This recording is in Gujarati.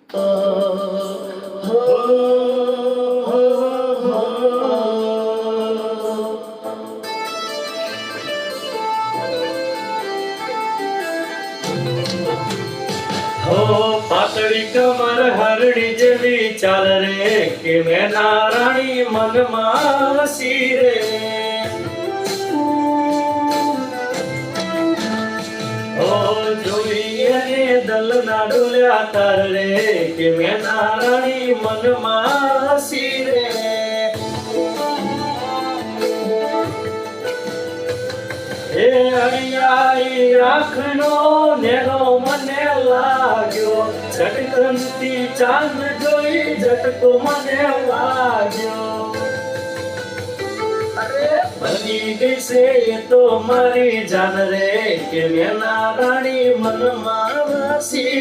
પાતળી કમર હરણી જેવી ચાલ રે કે મેં નારાણી મનમાં વસી રે. જોઈએ ને દલના ડોલ્યા તાર રે કે મેં નારાણી મનમાં વસી રે. એ અણિયાઈ રાખનો નેનો મને લાગ્યો, ઝટકનથી ચાંદ જોઈ ઝટકો મને લાગ્યો. બની ગઈ છે એ તો મારી જાન રે કે મેં નારાણી મનમાં વસી